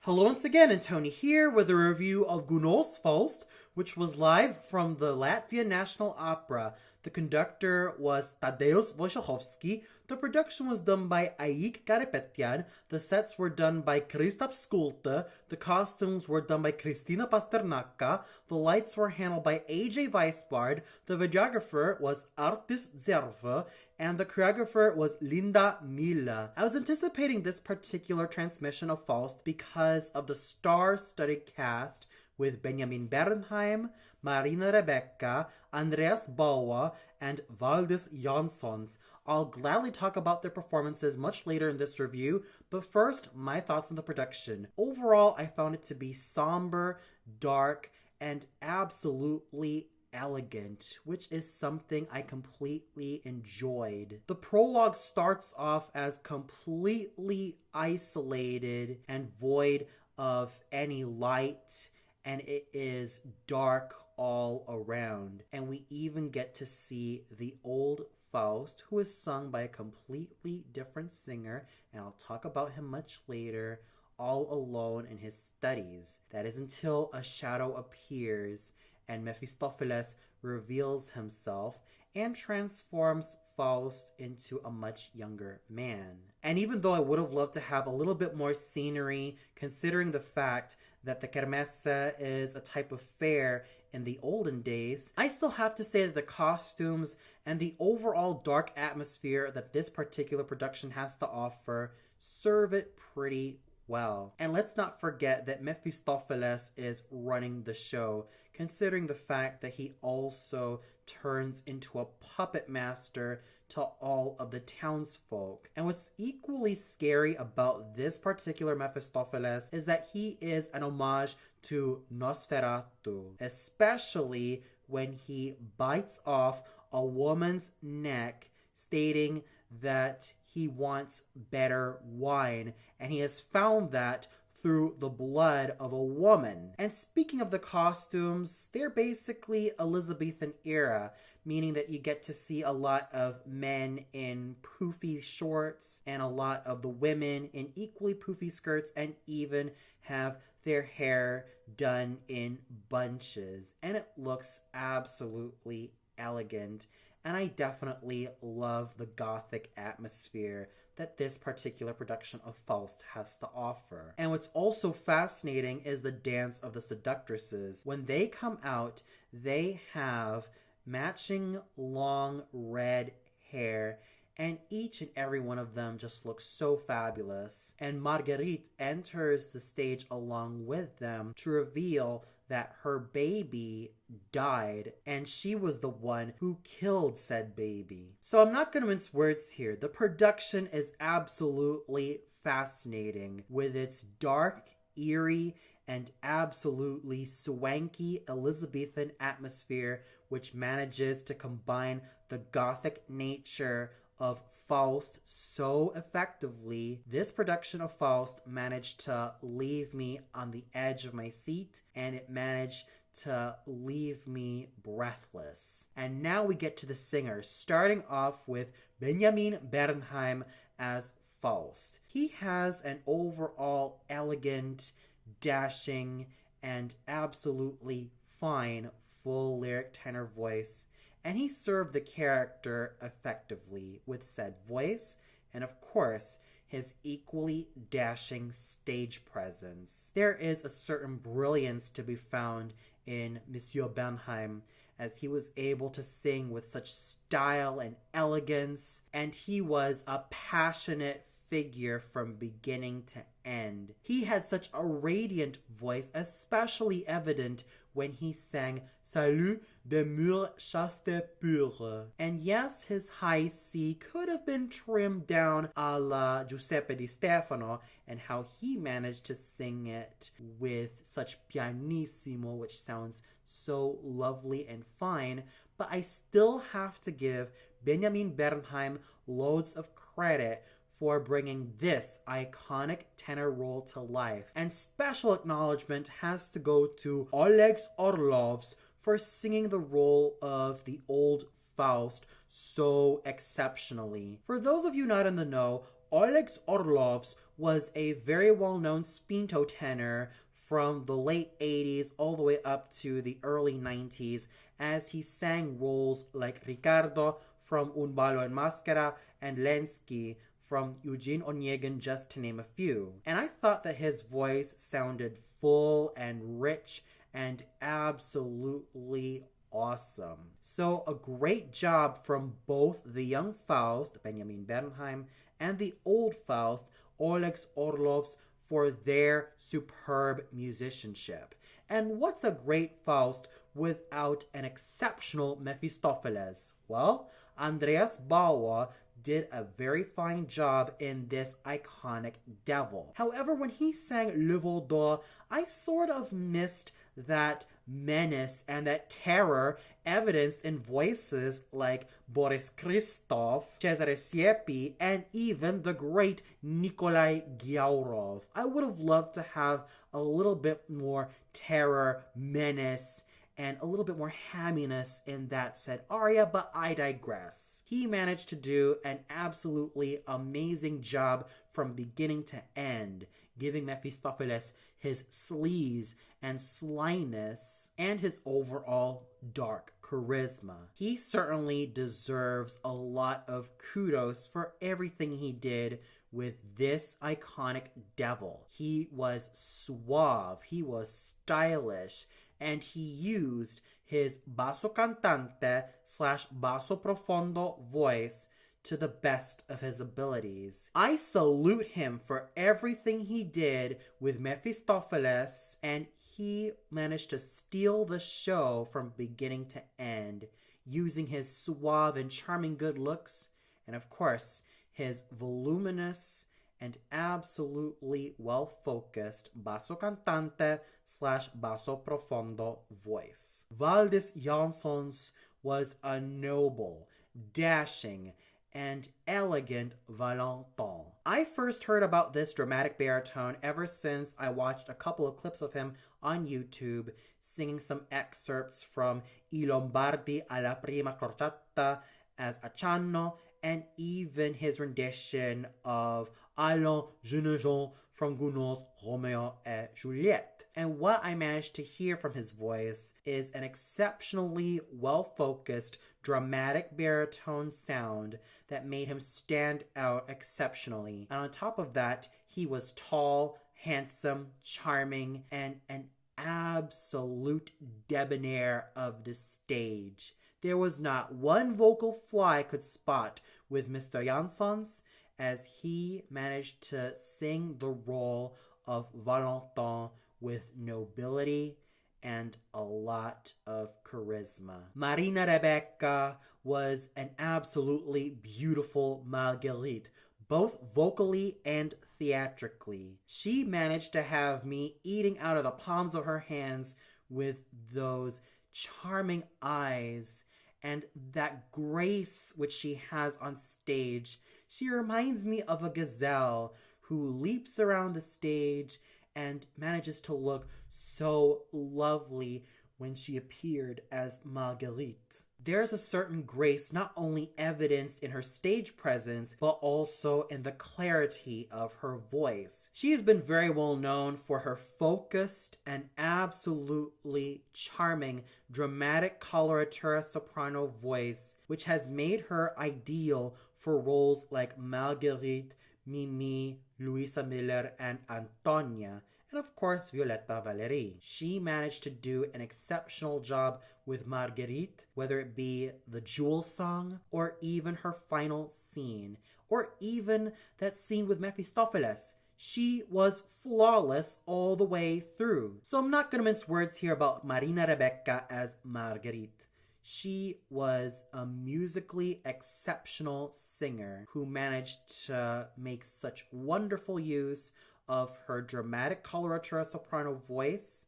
Hello once again, and Tony here with a review of Gounod's Faust, which was live from the Latvia National Opera. The conductor was Tadeusz Wojciechowski. The production was done by Aik Karapetyan. The sets were done by Kristaps Schulte. The costumes were done by Kristina Pasternaka. The lights were handled by AJ Weisbard. The videographer was Artis Zerve. And the choreographer was Linda Mila. I was anticipating this particular transmission of Faust because of the star-studded cast with Benjamin Bernheim, Marina Rebecca, Andreas Bawa, and Valdis Janssons. I'll gladly talk about their performances much later in this review, but first, my thoughts on the production. Overall, I found it to be somber, dark, and absolutely elegant, which is something I completely enjoyed. The prologue starts off as completely isolated and void of any light, and it is dark all around. And we even get to see the old Faust, who is sung by a completely different singer, and I'll talk about him much later, all alone in his studies. That is until a shadow appears and Mephistopheles reveals himself and transforms Faust into a much younger man. And even though I would have loved to have a little bit more scenery, considering the fact that the kermesse is a type of fair in the olden days, I still have to say that the costumes and the overall dark atmosphere that this particular production has to offer serve it pretty well. And let's not forget that Mephistopheles is running the show, considering the fact that he also turns into a puppet master to all of the townsfolk. And what's equally scary about this particular Mephistopheles is that he is an homage to Nosferatu, especially when he bites off a woman's neck, stating that he wants better wine, and he has found that through the blood of a woman. And speaking of the costumes, they're basically Elizabethan era, meaning that you get to see a lot of men in poofy shorts and a lot of the women in equally poofy skirts, and even have their hair done in bunches. And it looks absolutely elegant. And I definitely love the gothic atmosphere that this particular production of Faust has to offer. And what's also fascinating is the dance of the seductresses. When they come out, they have matching long red hair, and each and every one of them just looks so fabulous. And Marguerite enters the stage along with them to reveal that her baby died, and she was the one who killed said baby. So I'm not going to mince words here. The production is absolutely fascinating with its dark, eerie, and absolutely swanky Elizabethan atmosphere, which manages to combine the gothic nature of Faust so effectively. This production of Faust managed to leave me on the edge of my seat, and it managed to leave me breathless. And now we get to the singers, starting off with Benjamin Bernheim as Faust. He has an overall elegant, dashing, and absolutely fine full lyric tenor voice, and he served the character effectively with said voice and, of course, his equally dashing stage presence. There is a certain brilliance to be found in Monsieur Bernheim, as he was able to sing with such style and elegance, and he was a passionate figure from beginning to end. He had such a radiant voice, especially evident when he sang Salut de mur chaste pure. And yes, his high C could have been trimmed down a la Giuseppe Di Stefano, and how he managed to sing it with such pianissimo, which sounds so lovely and fine, but I still have to give Benjamin Bernheim loads of credit for bringing this iconic tenor role to life. And special acknowledgement has to go to Oleg Orlovs for singing the role of the old Faust so exceptionally. For those of you not in the know, Oleg Orlovs was a very well-known spinto tenor from the late 80s all the way up to the early 90s, as he sang roles like Ricardo from Un ballo en Máscara and Lenski from Eugene Onegin, just to name a few. And I thought that his voice sounded full and rich and absolutely awesome. So a great job from both the young Faust, Benjamin Bernheim, and the old Faust, Olegs Orlovs, for their superb musicianship. And what's a great Faust without an exceptional Mephistopheles? Well, Andreas Bauer did a very fine job in this iconic devil. However, when he sang Le Vol d'Or, I sort of missed that menace and that terror evidenced in voices like Boris Christoph, Cesare Siepi, and even the great Nikolai Gyaurov. I would have loved to have a little bit more terror, menace, and a little bit more hamminess in that said aria, but I digress. He managed to do an absolutely amazing job from beginning to end, giving Mephistopheles his sleaze and slyness and his overall dark charisma. He certainly deserves a lot of kudos for everything he did with this iconic devil. He was suave, he was stylish, and he used his basso cantante / basso profondo voice to the best of his abilities. I salute him for everything he did with Mephistopheles, and he managed to steal the show from beginning to end, using his suave and charming good looks, and of course, his voluminous and absolutely well-focused basso cantante / basso profondo voice. Valdis Janssons was a noble, dashing, and elegant Valentin. I first heard about this dramatic baritone ever since I watched a couple of clips of him on YouTube singing some excerpts from I Lombardi alla prima crociata as Acciano, and even his rendition of Allons jeunes gens from Gounod's Romeo et Juliette. And what I managed to hear from his voice is an exceptionally well-focused, dramatic baritone sound that made him stand out exceptionally. And on top of that, he was tall, handsome, charming, and an absolute debonair of the stage. There was not one vocal flaw I could spot with Mr. Janssons, as he managed to sing the role of Valentin with nobility and a lot of charisma. Marina Rebecca was an absolutely beautiful Marguerite, both vocally and theatrically. She managed to have me eating out of the palms of her hands with those charming eyes and that grace which she has on stage. She reminds me of a gazelle who leaps around the stage and manages to look so lovely when she appeared as Marguerite. There's a certain grace not only evidenced in her stage presence, but also in the clarity of her voice. She has been very well known for her focused and absolutely charming dramatic coloratura soprano voice, which has made her ideal for roles like Marguerite, Mimi, Luisa Miller, and Antonia, and of course Violetta Valéry. She managed to do an exceptional job with Marguerite, whether it be the Jewel song, or even her final scene, or even that scene with Mephistopheles. She was flawless all the way through. So I'm not going to mince words here about Marina Rebecca as Marguerite. She was a musically exceptional singer who managed to make such wonderful use of her dramatic coloratura soprano voice,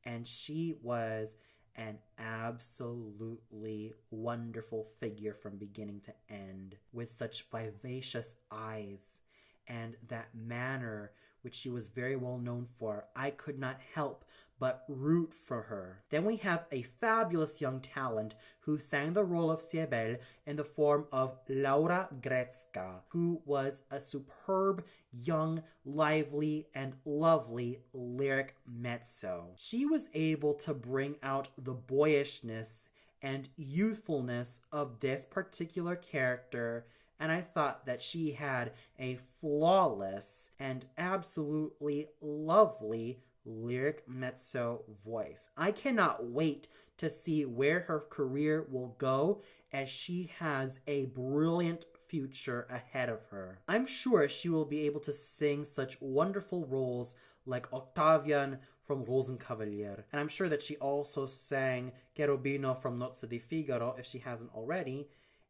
and she was an absolutely wonderful figure from beginning to end, with such vivacious eyes and that manner which she was very well known for, I could not help but root for her. Then we have a fabulous young talent who sang the role of Cybele in the form of Laura Grecka, who was a superb, young, lively, and lovely lyric mezzo. She was able to bring out the boyishness and youthfulness of this particular character, and I thought that she had a flawless and absolutely lovely lyric mezzo voice. I cannot wait to see where her career will go, as she has a brilliant future ahead of her. I'm sure she will be able to sing such wonderful roles like Octavian from Rosenkavalier, and I'm sure that she also sang Cherubino from Nozze di Figaro if she hasn't already,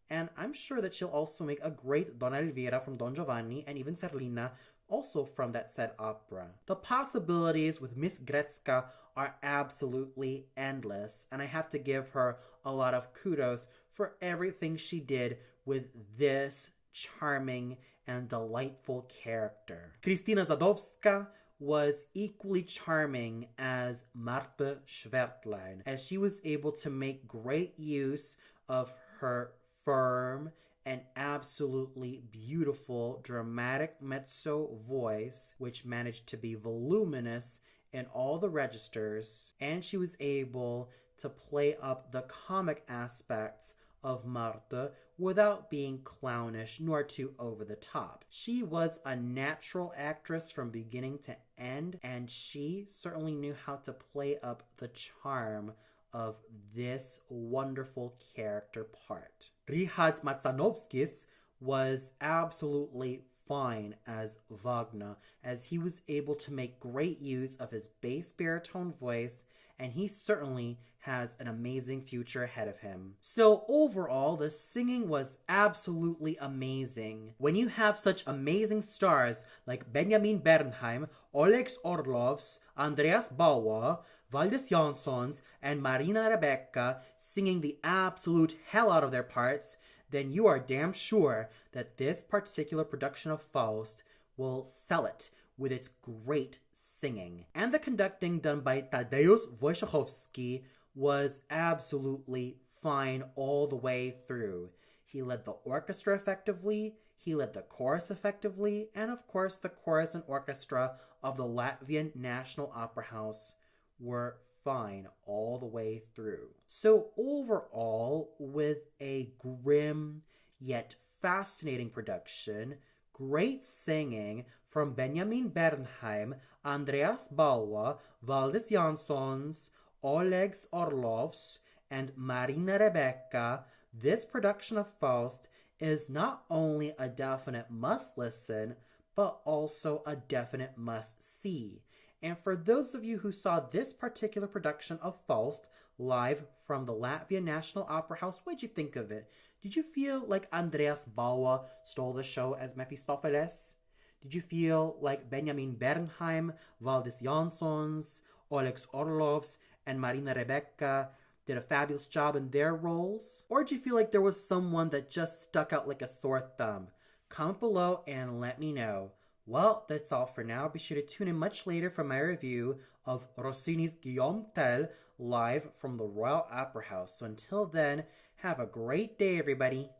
and I'm sure that she'll also make a great Donna Elvira from Don Giovanni, and even Zerlina also from that said opera. The possibilities with Miss Grecka are absolutely endless, and I have to give her a lot of kudos for everything she did with this charming and delightful character. Krystyna Zadowska was equally charming as Marthe Schwertlein, as she was able to make great use of her firm and absolutely beautiful dramatic mezzo voice, which managed to be voluminous in all the registers, and she was able to play up the comic aspects of Marthe without being clownish nor too over the top. She was a natural actress from beginning to end, and she certainly knew how to play up the charm of this wonderful character part. Richard Mazanovskis was absolutely fine as Wagner, as he was able to make great use of his bass baritone voice, and he certainly has an amazing future ahead of him. So overall, the singing was absolutely amazing. When you have such amazing stars like Benjamin Bernheim, Olegs Orlovs, Andreas Bauer, Valdis Janssons, and Marina Rebecca singing the absolute hell out of their parts, then you are damn sure that this particular production of Faust will sell it with its great singing. And the conducting done by Tadeusz Wojciechowski was absolutely fine all the way through. He led the orchestra effectively, he led the chorus effectively, and of course the chorus and orchestra of the Latvian National Opera House were fine all the way through. So overall, with a grim yet fascinating production, great singing from Benjamin Bernheim, Andreas Bauer, Valdis Janssons, Olegs Orlovs, and Marina Rebecca, this production of Faust is not only a definite must-listen, but also a definite must-see. And for those of you who saw this particular production of Faust live from the Latvian National Opera House, what did you think of it? Did you feel like Andreas Bauer stole the show as Mephistopheles? Did you feel like Benjamin Bernheim, Valdis Janssons, Olegs Orlovs, and Marina Rebecca did a fabulous job in their roles? Or did you feel like there was someone that just stuck out like a sore thumb? Comment below and let me know. Well, that's all for now. Be sure to tune in much later for my review of Rossini's Guillaume Tell live from the Royal Opera House. So until then, have a great day, everybody.